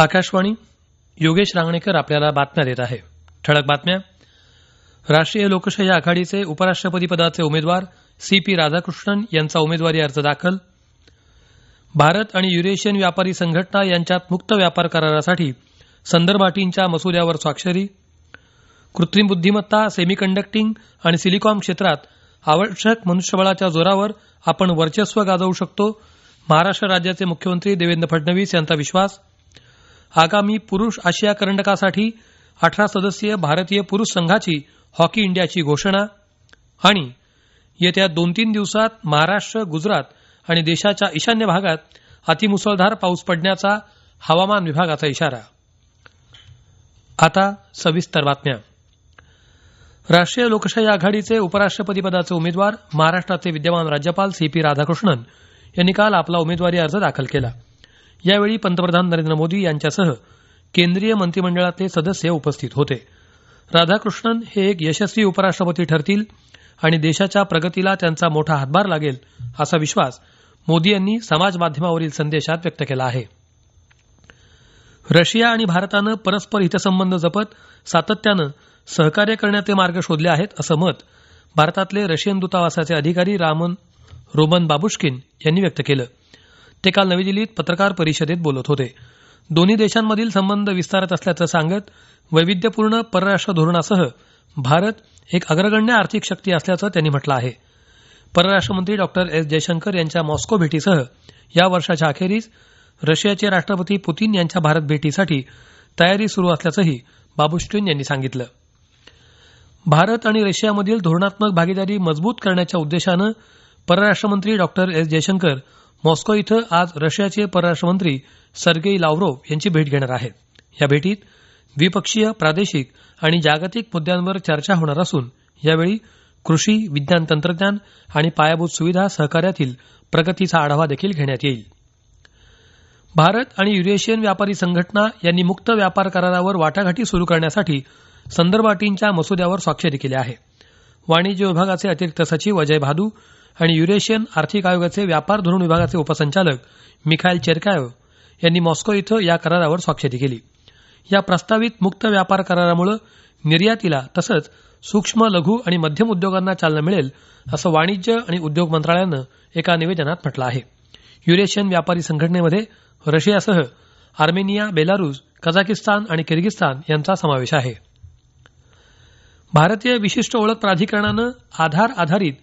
आकाशवाणी. योगेश रांगणेकर आपल्याला बातम्या देत आहे. ठळक बातम्या. राष्ट्रीय लोकशाही आघाडीचे उपराष्ट्रपती पदाचे उमेदवार CP राधाकृष्णन यांचा उमेदवारी अर्ज दाखल. भारत आणि युरेशियन व्यापारी संघटना यांच्यात मुक्त व्यापार करारासाठी संदर्भ अटींच्या मसुद्यावर स्वाक्षरी. कृत्रिम बुद्धिमत्ता, सेमीकंडक्टिंग आणि सिलिकॉन क्षेत्रात आवश्यक मनुष्यबळाच्या जोरावर आपण वर्चस्व गाजवू शकतो. महाराष्ट्र राज्याचे मुख्यमंत्री देवेंद्र फडणवीस यांचा विश्वास. आगामी पुरुष आशिया करंडकासाठी 18 सदस्यीय भारतीय पुरुष संघाची हॉकी इंडियाची घोषणा. आणि येत्या 2-3 दिवसात महाराष्ट्र, गुजरात आणि देशाच्या ईशान्य भागात अतिमुसळधार पाऊस पडण्याचा हवामान विभागाचा इशारा. आता सविस्तर बातम्या. राष्ट्रीय लोकशाही आघाडीचे उपराष्ट्रपती पदाचे उमेदवार महाराष्ट्राचे विद्यमान राज्यपाल CP राधाकृष्णन यांनी काल आपला उमेदवारी अर्ज दाखल केला. यावेळी पंतप्रधान नरेंद्र मोदी यांच्यासह केंद्रीय मंत्रिमंडळातले सदस्य उपस्थित होते. राधाकृष्णन हे एक यशस्वी उपराष्ट्रपती ठरतील आणि देशाच्या प्रगतीला त्यांचा मोठा हातभार लागेल असा विश्वास मोदी यांनी समाज माध्यमावरील संदेशात व्यक्त केला आहे. रशिया आणि भारतानं परस्पर हितसंबंध जपत सातत्यानं सहकार्य करण्याचे मार्ग शोधले आहेत असं मत भारतातले रशियन दूतावासाचे अधिकारी रोमन बाबुश्किन यांनी व्यक्त केलं. ते काल नवी दिल्लीत पत्रकार परिषदेत बोलत होते. दोन्ही देशांमधील संबंध विस्तारत असल्याचं सांगत वैविध्यपूर्ण परराष्ट्र धोरणासह भारत एक अग्रगण्य आर्थिक शक्ती असल्याचं त्यांनी म्हटलं आहे. परराष्ट्रमंत्री डॉक्टर S जयशंकर यांच्या मॉस्को भेटीसह या वर्षाच्या अखेरीस रशियाचे राष्ट्रपती पुतीन यांच्या भारत भेटीसाठी तयारी सुरू असल्याचंही बाबुश्किन यांनी सांगितलं. भारत आणि रशियामधील धोरणात्मक भागीदारी मजबूत करण्याच्या उद्देशानं परराष्ट्रमंत्री डॉक्टर S जयशंकर मॉस्को इथं आज रशियाचे परराष्ट्रमंत्री सर्गेई लाव्हरोव्ह यांची भेट घेणार आहेत. या भेटीत द्विपक्षीय, प्रादेशिक आणि जागतिक मुद्द्यांवर चर्चा होणार असून यावेळी कृषी, विज्ञान तंत्रज्ञान आणि पायाभूत सुविधा सहकार्यातील प्रगतीचा आढावा देखील घेण्यात येईल. भारत आणि युरेशियन व्यापारी संघटना यांनी मुक्त व्यापार करारावर वाटाघाटी सुरू करण्यासाठी संदर्भ अटींच्या मसुद्यावर स्वाक्षरी केली आहे. वाणिज्य विभागाचे अतिरिक्त सचिव अजय भादू आणि युरेशियन आर्थिक आयोगाचे व्यापार धोरण विभागाचे उपसंचालक मिखाईल चेरकायव यांनी मॉस्को इथं या करारावर स्वाक्षरी केली. या प्रस्तावित मुक्त व्यापार करारामुळे निर्यातीला तसंच सूक्ष्म, लघु आणि मध्यम उद्योगांना चालना मिळेल असं वाणिज्य आणि उद्योग मंत्रालयानं एका निवेदनात म्हटलं आहे. युरेशियन व्यापारी संघटनेमध्ये रशियासह आर्मेनिया, बेलारूस, कझाकिस्तान आणि किर्गिस्तान यांचा समावेश आहे. भारतीय विशिष्ट ओळख प्राधिकरणानं आधार आधारित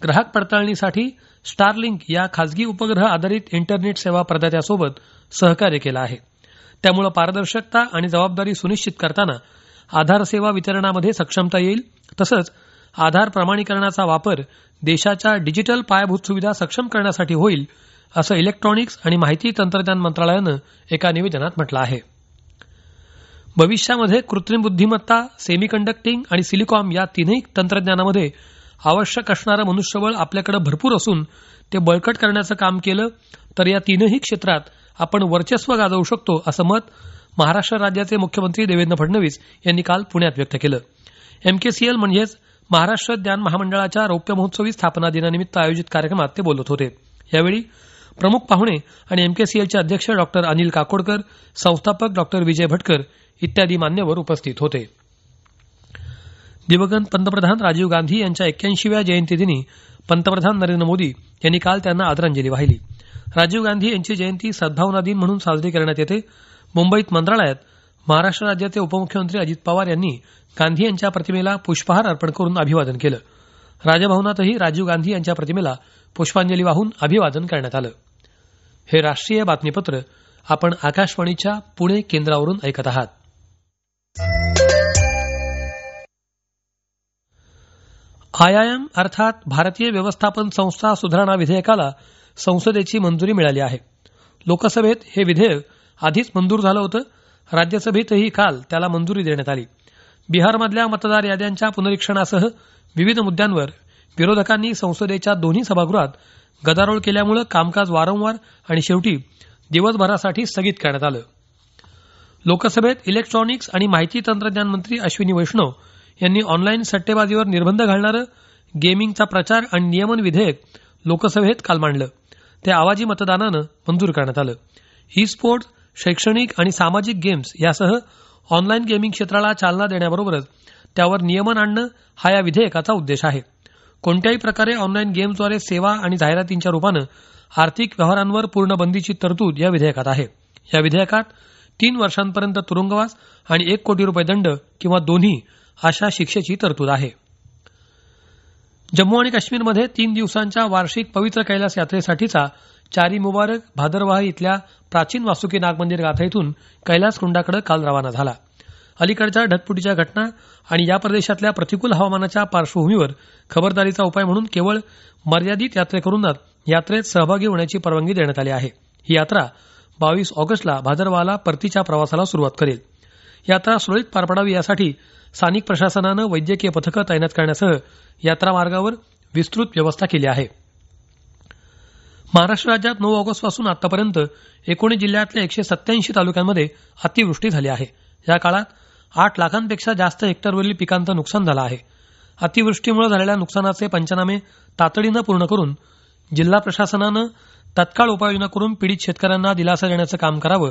ग्राहक पडताळणीसाठी स्टारलिंक या खासगी उपग्रह आधारित इंटरनेट सेवा प्रदात्यासोबत सहकार्य केलं आहे. त्यामुळे पारदर्शकता आणि जबाबदारी सुनिश्चित करताना आधार सेवा वितरणामध्ये सक्षमता येईल. तसंच आधार प्रमाणीकरणाचा वापर देशाच्या डिजिटल पायाभूत सुविधा सक्षम करण्यासाठी होईल असं इलेक्ट्रॉनिक्स आणि माहिती तंत्रज्ञान मंत्रालयानं एका निवेदनात म्हटलं आहे. भविष्यामध्ये कृत्रिम बुद्धिमत्ता, सेमीकंडक्टिंग आणि सिलिकॉन या तीनही तंत्रज्ञानामध्ये आवश्यक असणारं मनुष्यबळ आपल्याकडे भरपूर असून ते बळकट करण्याचं काम केलं तर या तीनही क्षेत्रात आपण वर्चस्व गाजवू शकतो असं मत महाराष्ट्र राज्याचे मुख्यमंत्री देवेंद्र फडणवीस यांनी काल पुण्यात व्यक्त केलं. MKCL म्हणजेच महाराष्ट्र ज्ञान महामंडळाच्या रौप्य महोत्सवी स्थापना दिनानिमित्त आयोजित कार्यक्रमात ते बोलत होते. यावेळी प्रमुख पाहुणे आणि MKCLचे अध्यक्ष डॉक्टर अनिल काकोडकर, संस्थापक डॉक्टर विजय भटकर इत्यादी मान्यवर उपस्थित होते. दिवंगत पंतप्रधान राजीव गांधी यांच्या 81व्या जयंतीदिनी पंतप्रधान नरेंद्र मोदी यांनी काल त्यांना आदरांजली वाहिली. राजीव गांधी यांची जयंती सद्भावना दिन म्हणून साजरी करण्यात येते. मुंबईत मंत्रालयात महाराष्ट्र राज्याचे उपमुख्यमंत्री अजित पवार यांनी गांधी यांच्या प्रतिमेला पुष्पहार अर्पण करून अभिवादन केलं. राजभवनातही राजीव गांधी यांच्या प्रतिमेला पुष्पांजली वाहून अभिवादन करण्यात आलं. हे राष्ट्रीय बातमीपत्र आपण आकाशवाणीच्या पुणे केंद्रावरून ऐकत आहात. IIM अर्थात भारतीय व्यवस्थापन संस्था सुधारणा विधेयकाला संसदेची मंजुरी मिळाली आहे. लोकसभेत हे विधेयक आधीच मंजूर झालं होतं. राज्यसभेतही काल त्याला मंजुरी देण्यात आली. बिहारमधल्या मतदार याद्यांच्या पुनरीक्षणासह विविध मुद्द्यांवर विरोधकांनी संसदेच्या दोन्ही सभागृहात गदारोळ केल्यामुळे कामकाज वारंवार आणि शेवटी दिवसभरासाठी स्थगित करण्यात आलं. लोकसभेत इलेक्ट्रॉनिक्स आणि माहिती तंत्रज्ञान मंत्री अश्विनी वैष्णव यांनी ऑनलाईन सट्टेबाजीवर निर्बंध घालणारं गेमिंगचा प्रचार आणि नियमन विधेयक लोकसभेत काल मांडलं. ते आवाजी मतदानानं मंजूर करण्यात आलं. ई स्पोर्ट्स, शैक्षणिक आणि सामाजिक गेम्स यासह ऑनलाईन गेमिंग क्षेत्राला चालना देण्याबरोबरच त्यावर नियमन आणणं हा या विधेयकाचा उद्देश आहे. कोणत्याही प्रकारे ऑनलाईन गेम्सद्वारे सेवा आणि जाहिरातींच्या रूपानं आर्थिक व्यवहारांवर पूर्ण बंदीची तरतूद या विधेयकात आहे. या विधेयकात 3 वर्षांपर्यंत तुरुंगवास आणि 1 कोटी रुपये दंड किंवा दोन्ही अशा शिक्षेची तरतूद आहे. जम्मू आणि काश्मीरमध्ये 3 दिवसांच्या वार्षिक पवित्र कैलास यात्रेसाठीचा चारी मुबारक भादरवाह इथल्या प्राचीन वासुकी नागमंदिर गाथा इथून कैलास कुंडाकडे काल रवाना झाला. अलीकडच्या ढगफुटीच्या घटना आणि या प्रदेशातल्या प्रतिकूल हवामानाच्या पार्श्वभूमीवर खबरदारीचा उपाय म्हणून केवळ मर्यादित यात्रेकरूंनाच यात्रेत सहभागी होण्याची परवानगी देण्यात आली आहे. ही यात्रा 22 ऑगस्टला भादरवाहाला परतीच्या प्रवासाला सुरुवात करेल. यात्रा सुरळीत पार पडावी यासाठी स्थानिक प्रशासनानं वैद्यकीय पथकं तैनात करण्यासह यात्रा मार्गावर विस्तृत व्यवस्था केली आहे. महाराष्ट्र राज्यात 9 ऑगस्टपासून आतापर्यंत 19 जिल्ह्यातल्या 187 तालुक्यांमध्ये अतिवृष्टी झाली आहे. या काळात 8 लाखांपेक्षा जास्त हेक्टरवरील पिकांचं नुकसान झालं आहे. अतिवृष्टीमुळे झालेल्या नुकसानाचे पंचनामे तातडीनं पूर्ण करून जिल्हा प्रशासनानं तत्काळ उपाययोजना करून पीडित शेतकऱ्यांना दिलासा देण्याचं काम करावं.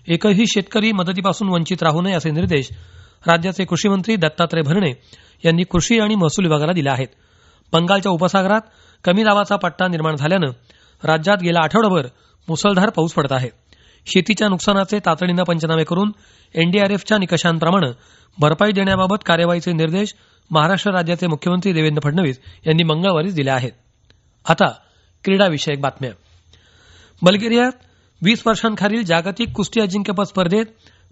एकही शेतकरी मदतीपासून वंचित राहू नये असे निर्देश राज्याचे कृषी मंत्री दत्तात्रय भरणे यांनी कृषी आणि महसूल विभागाला दिले आहेत. बंगालच्या उपसागरात कमी दाबाचा पट्टा निर्माण झाल्यानं राज्यात गेला आठवडाभर मुसळधार पाऊस पडत आहे. शेतीच्या नुकसानाचे तातडीनं पंचनामे करून एनडीआरएफच्या निकषांप्रमाणे भरपाई देण्याबाबत कार्यवाहीचे निर्देश महाराष्ट्र राज्याचे मुख्यमंत्री देवेंद्र फडणवीस यांनी मंगळवारीच दिले आहेत. आता क्रीडाविषयक बातम्या. बल्गेरियात 20 वर्षांखालील जागतिक कुस्ती अजिंक्यपद स्पर्धेत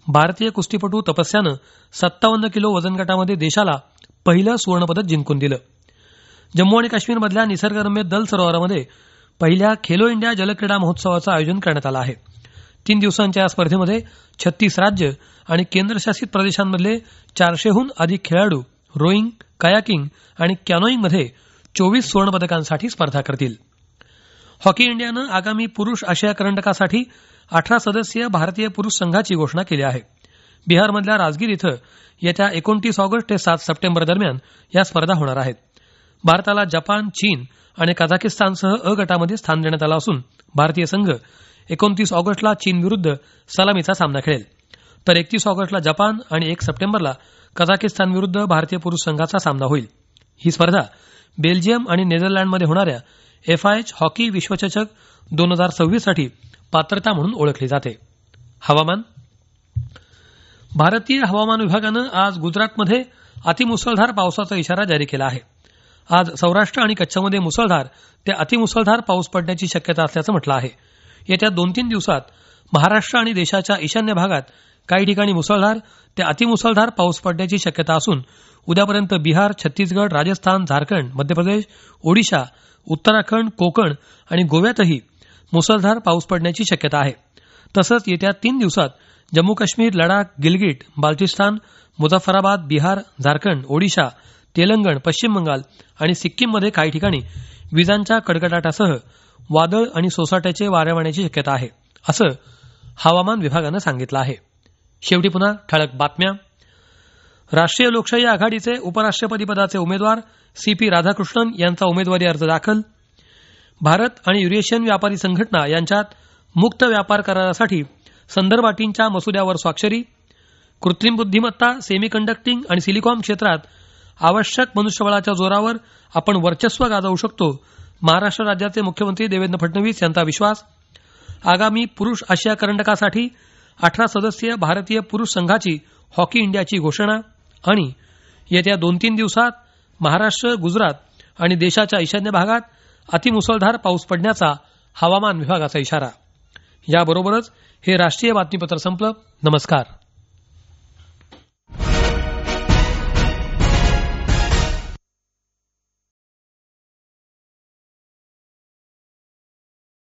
भारतीय कुस्तीपटू तपस्यानं 57 किलो वजन गटामध्ये देशाला पहिलं सुवर्णपदक जिंकून दिलं. जम्मू आणि काश्मीरमधल्या निसर्गरम्य दल सरोवरामध्ये पहिल्या खेलो इंडिया जलक्रीडा महोत्सवाचं आयोजन करण्यात आलं आहे. 3 दिवसांच्या या स्पर्धेमध्ये 36 राज्य आणि केंद्रशासित प्रदेशांमधले 400हून अधिक खेळाडू रोईंग, कयाकिंग आणि कॅनोईंगमध्ये 24 सुवर्णपदकांसाठी स्पर्धा करतील. हॉकी इंडियानं आगामी पुरुष आशिया करंडकासाठी 18 सदस्यीय भारतीय पुरुष संघाची घोषणा केली आहे. बिहारमधल्या राजगीर इथं येत्या 29 ऑगस्ट ते 7 सप्टेंबर दरम्यान या स्पर्धा होणार आहेत. भारताला जपान, चीन आणि कझाकिस्तानसह अ गटामध्ये स्थान देण्यात आलं असून भारतीय संघ 29 ऑगस्टला चीनविरुद्ध सलामीचा सामना खेळेल. तर 31 ऑगस्टला जपान आणि 1 सप्टेंबरला कझाकिस्तानविरुद्ध भारतीय पुरुष संघाचा सामना होईल. ही स्पर्धा बेल्जियम आणि नेदरलँडमध्ये होणाऱ्या FIH हॉकी विश्वचषक 2026 साठी पात्रता म्हणून ओळखली जाते. हवामान. भारतीय हवामान विभागानं आज गुजरातमध्ये अतिमुसळधार पावसाचा इशारा जारी केला आहे. आज सौराष्ट्र आणि कच्छमध्ये मुसळधार ते अतिमुसळधार पाऊस पडण्याची शक्यता असल्याचं म्हटलं आहे. येत्या 2-3 दिवसात महाराष्ट्र आणि देशाच्या ईशान्य भागात काही ठिकाणी मुसळधार ते अतिमुसळधार पाऊस पडण्याची शक्यता असून उद्यापर्यंत बिहार, छत्तीसगड, राजस्थान, झारखंड, मध्य प्रदेश, ओडिशा, उत्तराखंड, कोकण आणि गोव्यातही मुसळधार पाऊस पडण्याची शक्यता आहे. तसंच येत्या 3 दिवसात जम्मू काश्मीर, लडाख, गिलगिट, बाल्टिस्तान, मुझफ्फराबाद, बिहार, झारखंड, ओडिशा, तेलंगण, पश्चिम बंगाल आणि सिक्कीममध्ये काही ठिकाणी विजांच्या कडकडाटासह वादळ आणि सोसाट्याचे वारे वाहण्याची शक्यता आहे असं हवामान विभागानं सांगितलं आहे. शेवटी पुन्हा ठळक बातम्या. राष्ट्रीय लोकशाही आघाडीचे उपराष्ट्रपती पदाचे उमेदवार CP राधाकृष्णन यांचा उमेदवारी अर्ज दाखल. भारत आणि युरेशियन व्यापारी संघटना यांच्यात मुक्त व्यापार करारासाठी संदर्भ अटींच्या मसुद्यावर स्वाक्षरी. कृत्रिम बुद्धिमत्ता, सेमीकंडक्टिंग आणि सिलिकॉन क्षेत्रात आवश्यक मनुष्यबळाच्या जोरावर आपण वर्चस्व गाजवू शकतो, महाराष्ट्र राज्याचे मुख्यमंत्री देवेंद्र फडणवीस यांचा विश्वास. आगामी पुरुष आशिया करंडकासाठी 18 सदस्यीय भारतीय पुरुष संघाची हॉकी इंडियाची घोषणा. आणि येत्या 2-3 दिवसात महाराष्ट्र, गुजरात आणि देशाच्या ईशान्य भागात अतिमुसळधार पाऊस पडण्याचा हवामान विभागाचा इशारा. याबरोबरच हे राष्ट्रीय बातमीपत्र संपलं. नमस्कार.